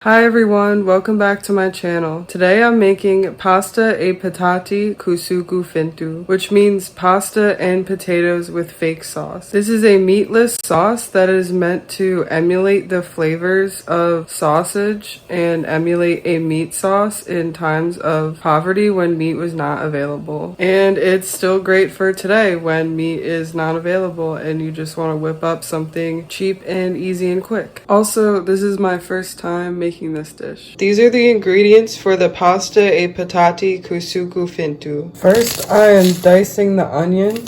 Hi everyone, welcome back to my channel. Today I'm making pasta e patati cu Sucu Fintu, which means pasta and potatoes with fake sauce. This is a meatless sauce that is meant to emulate the flavors of sausage and emulate a meat sauce in times of poverty when meat was not available. And it's still great for today when meat is not available and you just want to whip up something cheap and easy and quick. Also, this is my first time making this dish. These are the ingredients for the pasta e patati cu Sucu Fintu. First, I am dicing the onion,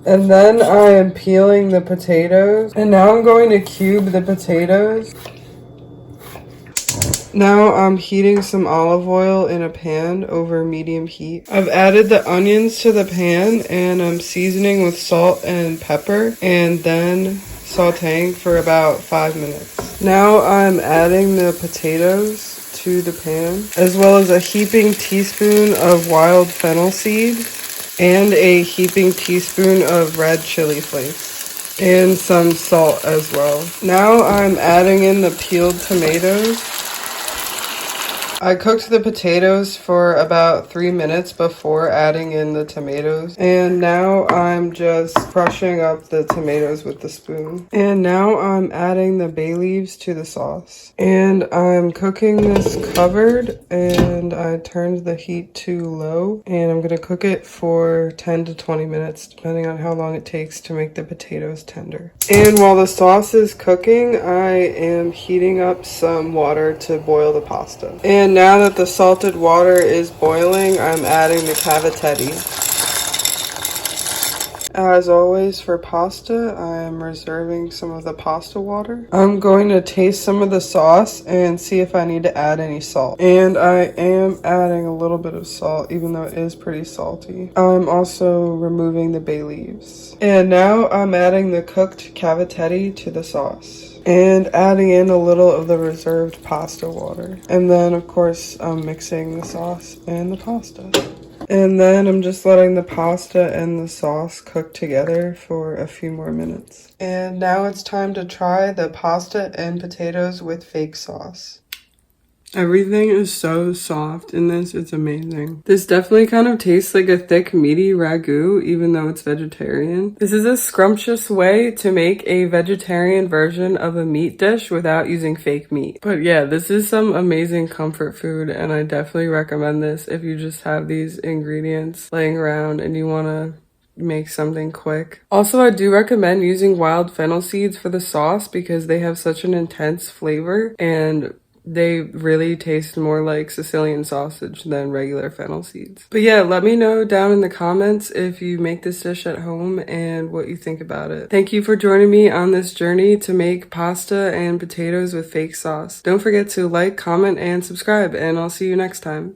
and then I am peeling the potatoes, and now I'm going to cube the potatoes. Now I'm heating some olive oil in a pan over medium heat. I've added the onions to the pan and I'm seasoning with salt and pepper and then sauteing for about 5 minutes. Now I'm adding the potatoes to the pan, as well as a heaping teaspoon of wild fennel seed and a heaping teaspoon of red chili flakes and some salt as well. Now I'm adding in the peeled tomatoes. I cooked the potatoes for about 3 minutes before adding in the tomatoes. And now I'm just crushing up the tomatoes with the spoon. And now I'm adding the bay leaves to the sauce. And I'm cooking this covered, and I turned the heat to low. And I'm gonna cook it for 10 to 20 minutes, depending on how long it takes to make the potatoes tender. And while the sauce is cooking, I am heating up some water to boil the pasta. And now that the salted water is boiling, I'm adding the cavatelli. As always for pasta, I'm reserving some of the pasta water. I'm going to taste some of the sauce and see if I need to add any salt. And I am adding a little bit of salt, even though it is pretty salty. I'm also removing the bay leaves. And now I'm adding the cooked cavatelli to the sauce and adding in a little of the reserved pasta water. And then, of course, I'm mixing the sauce and the pasta. And then I'm just letting the pasta and the sauce cook together for a few more minutes. And now it's time to try the pasta and potatoes with fake sauce. Everything is so soft in this, it's amazing. This definitely kind of tastes like a thick, meaty ragu, even though it's vegetarian. This is a scrumptious way to make a vegetarian version of a meat dish without using fake meat. But yeah, this is some amazing comfort food, and I definitely recommend this if you just have these ingredients laying around and you want to make something quick. Also, I do recommend using wild fennel seeds for the sauce because they have such an intense flavor and they really taste more like Sicilian sausage than regular fennel seeds. But yeah, let me know down in the comments if you make this dish at home and what you think about it. Thank you for joining me on this journey to make pasta and potatoes with fake sauce. Don't forget to like, comment, and subscribe, and I'll see you next time.